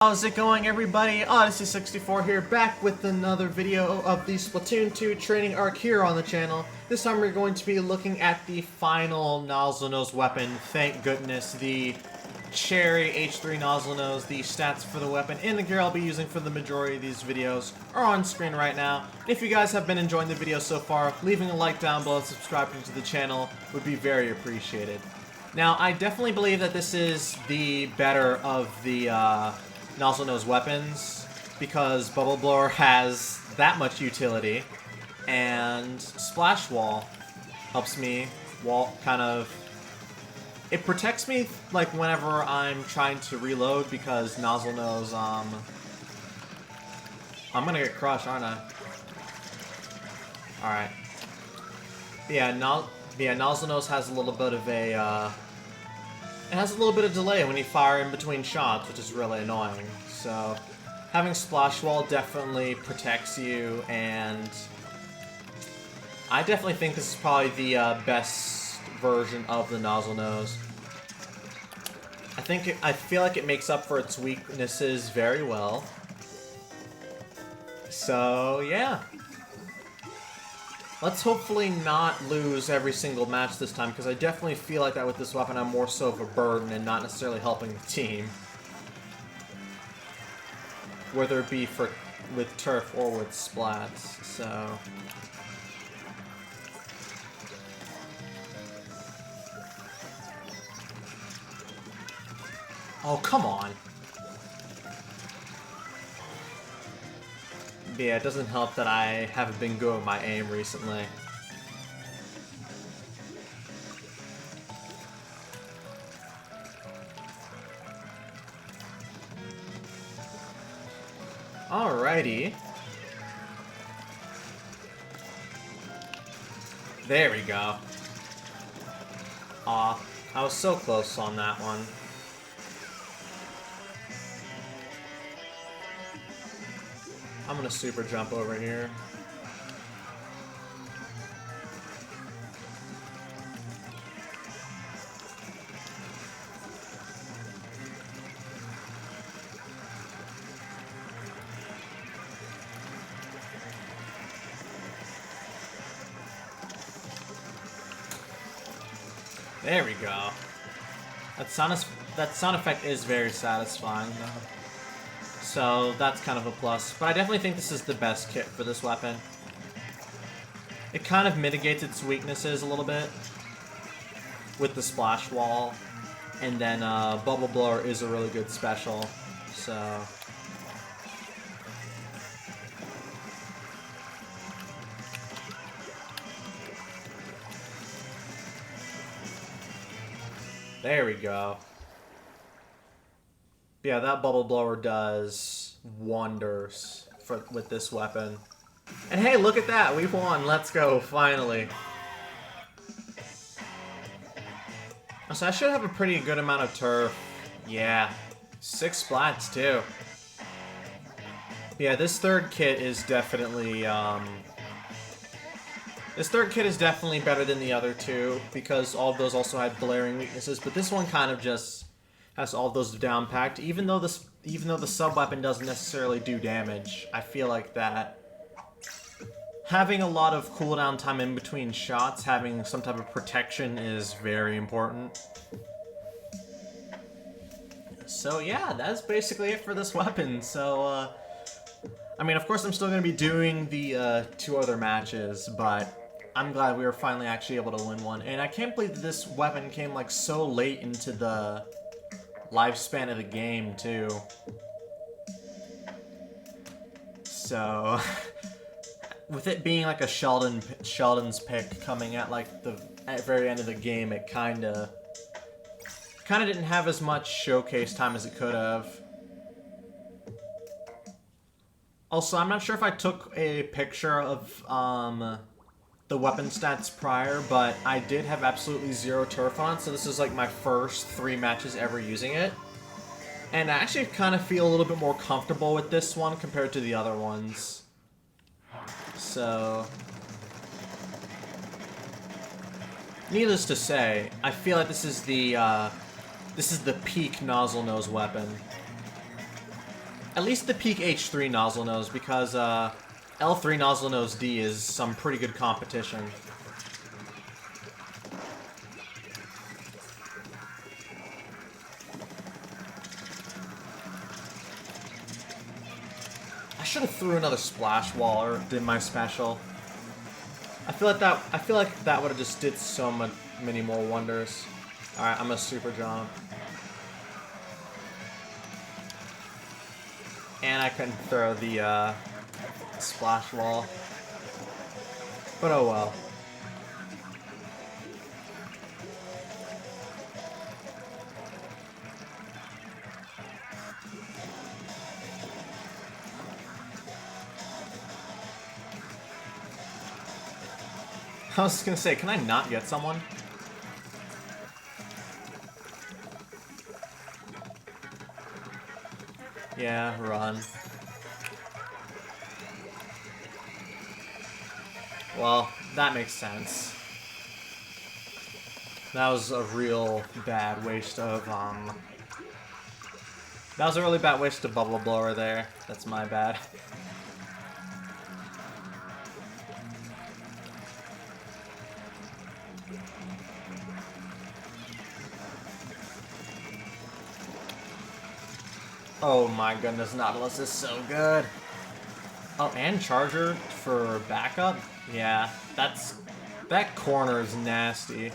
How's it going, everybody? Odyssey64 here, back with another video of the Splatoon 2 training arc here on the channel. This time we're going to be looking at the final Nozzlenose weapon. Thank goodness, the Cherry H-3 Nozzlenose. The stats for the weapon and the gear I'll be using for the majority of these videos are on screen right now. If you guys have been enjoying the video so far, leaving a like down below and subscribing to the channel would be very appreciated. Now, I definitely believe that this is the better of the Nozzlenose weapons, because Bubble Blower has that much utility, and Splash Wall helps me, it protects me, like, whenever I'm trying to reload, because Nozzlenose, I'm gonna get crushed, aren't I? Alright. Yeah, Nozzlenose has a little bit of a, it has a little bit of delay when you fire in between shots, which is really annoying. So, having Splash Wall definitely protects you, and I definitely think this is probably the best version of the Nozzlenose. I feel like it makes up for its weaknesses very well. So, yeah. Let's hopefully not lose every single match this time, because I definitely feel like that with this weapon I'm more so of a burden and not necessarily helping the team. Whether it be with Turf or with Splats, so... Oh, come on! But yeah, it doesn't help that I haven't been good with my aim recently. Alrighty. There we go. Aw, I was so close on that one. I'm gonna super jump over here. There we go. That sound effect is very satisfying, though. So that's kind of a plus. But I definitely think this is the best kit for this weapon. It kind of mitigates its weaknesses a little bit with the Splash Wall. And then Bubble Blower is a really good special. So... there we go. Yeah, that Bubble Blower does wonders with this weapon. And hey, look at that! We won! Let's go, finally! So I should have a pretty good amount of turf. Yeah. 6 splats, too. Yeah, this third kit is definitely, this third kit is definitely better than the other two, because all of those also had blaring weaknesses, but this one kind of just has all of those down packed. Even though the sub-weapon doesn't necessarily do damage, I feel like that having a lot of cooldown time in between shots, having some type of protection is very important. So yeah, that's basically it for this weapon. So, I mean, of course I'm still going to be doing the 2 other matches, but I'm glad we were finally actually able to win one. And I can't believe that this weapon came like so late into the lifespan of the game, too. So, with it being like a Sheldon's pick coming at like the very end of the game, it kind of didn't have as much showcase time as it could have. Also, I'm not sure if I took a picture of the weapon stats prior, but I did have absolutely 0 turf on, so this is like my first 3 matches ever using it. And I actually kind of feel a little bit more comfortable with this one compared to the other ones. So... needless to say, I feel like this is the peak Nozzlenose weapon. at least the peak H-3 Nozzlenose, because L3 Nozzlenose D is some pretty good competition. I should have threw another splash wall or did my special. I feel like that would have just did so many more wonders. All right, I'm gonna super jump. And I couldn't throw the splash wall. But oh well. I was just gonna say, can I not get someone? Yeah, run. Well, that makes sense. That was a real bad waste of, that was a really bad waste of bubble blower there. That's my bad. Oh my goodness, Nautilus is so good. Oh, and Charger for backup? Yeah, that corner is nasty.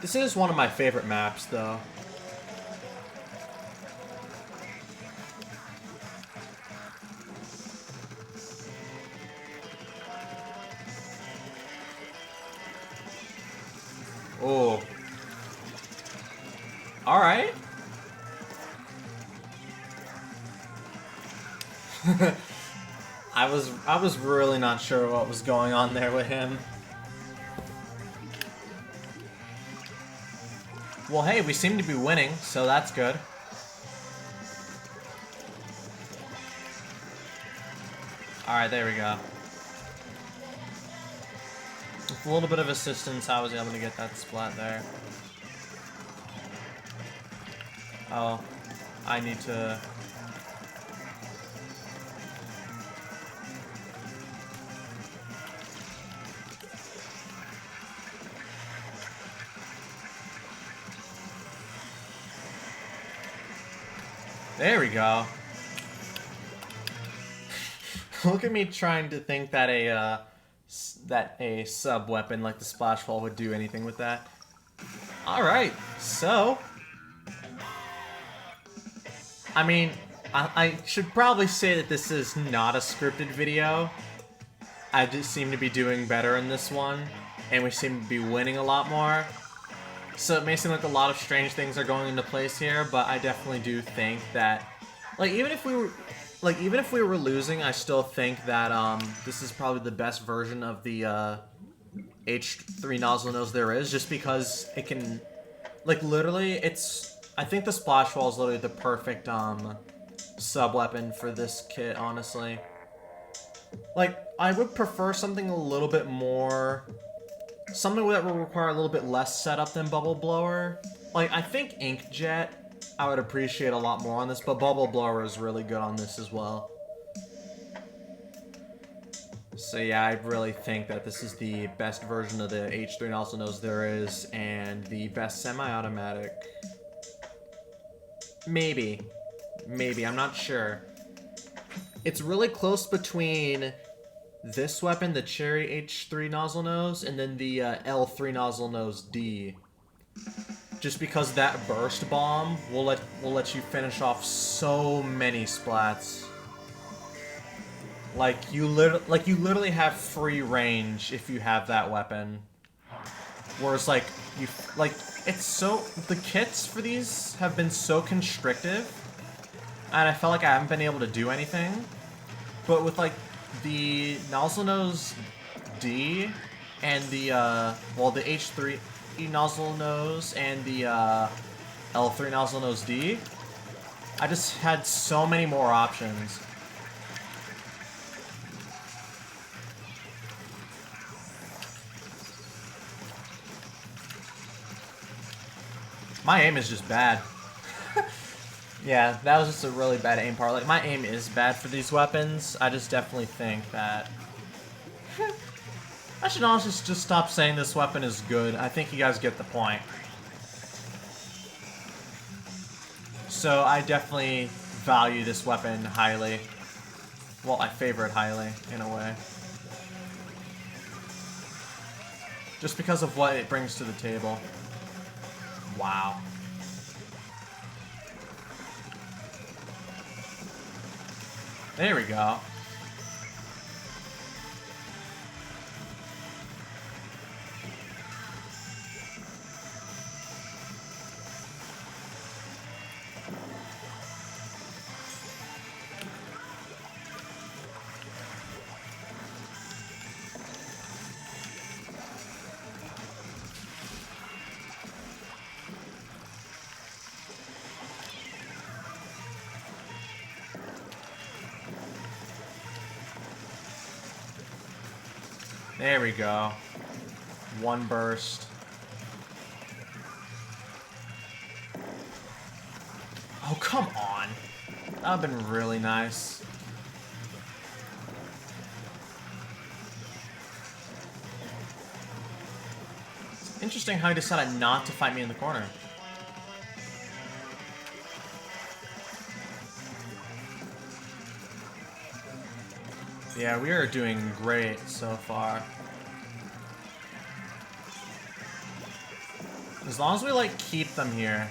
This is one of my favorite maps, though. Oh. All right. I was really not sure what was going on there with him. Well, hey, we seem to be winning, so that's good. All right, there we go. With a little bit of assistance, I was able to get that splat there. Oh, I need to... There we go. Look at me trying to think that a sub weapon like the splash wall would do anything with that. All right, so I mean, I should probably say that this is not a scripted video. I just seem to be doing better in this one, and we seem to be winning a lot more. So it may seem like a lot of strange things are going into place here, but I definitely do think that, like, even if we were losing, I still think that this is probably the best version of the H-3 Nozzlenose there is, just because it can, like, literally, I think the splash wall is literally the perfect sub weapon for this kit, honestly. Like, I would prefer something a little bit more. Something that would require a little bit less setup than Bubble Blower. Like, I think Inkjet I would appreciate a lot more on this, but Bubble Blower is really good on this as well. So yeah, I really think that this is the best version of the H-3 Nozzlenose there is, and the best semi-automatic. Maybe. Maybe, I'm not sure. It's really close between this weapon, the Cherry H-3 Nozzlenose, and then the L3 Nozzlenose D. Just because that burst bomb will let you finish off so many splats. Like you literally have free range if you have that weapon. Whereas it's so, the kits for these have been so constrictive, and I felt like I haven't been able to do anything. But with like the Nozzlenose D and the the H-3 Nozzlenose and the L3 Nozzlenose D, I just had so many more options. My aim is just bad. Yeah, that was just a really bad aim part. Like, my aim is bad for these weapons. I just definitely think that... I should honestly just stop saying this weapon is good. I think you guys get the point. So I definitely value this weapon highly. Well, I favor it highly, in a way. Just because of what it brings to the table. Wow. There we go. There we go. One burst. Oh, come on. That would've been really nice. It's interesting how he decided not to fight me in the corner. Yeah, we are doing great so far. As long as we, like, keep them here.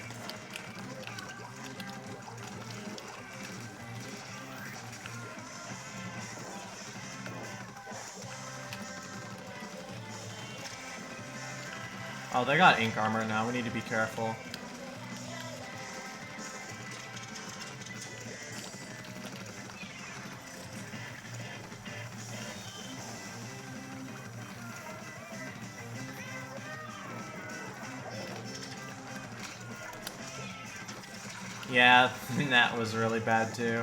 Oh, they got ink armor now. We need to be careful. Yeah, that was really bad too.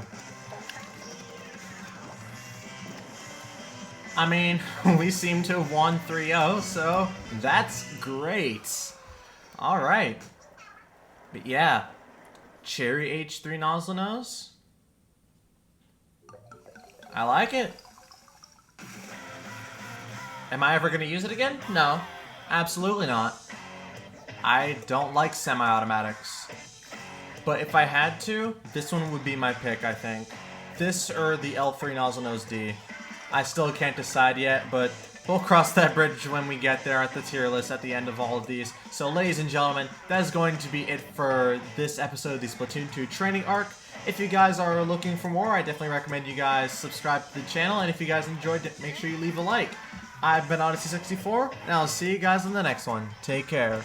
I mean, we seem to have won 3-0, so that's great. Alright. But yeah, Cherry H-3 Nozzlenose. I like it. Am I ever going to use it again? No, absolutely not. I don't like semi-automatics. But if I had to, this one would be my pick, I think. This or the L3 Nozzlenose D. I still can't decide yet, but we'll cross that bridge when we get there at the tier list at the end of all of these. So ladies and gentlemen, that is going to be it for this episode of the Splatoon 2 training arc. If you guys are looking for more, I definitely recommend you guys subscribe to the channel, and if you guys enjoyed it, make sure you leave a like. I've been Odyssey 64, and I'll see you guys in the next one. Take care.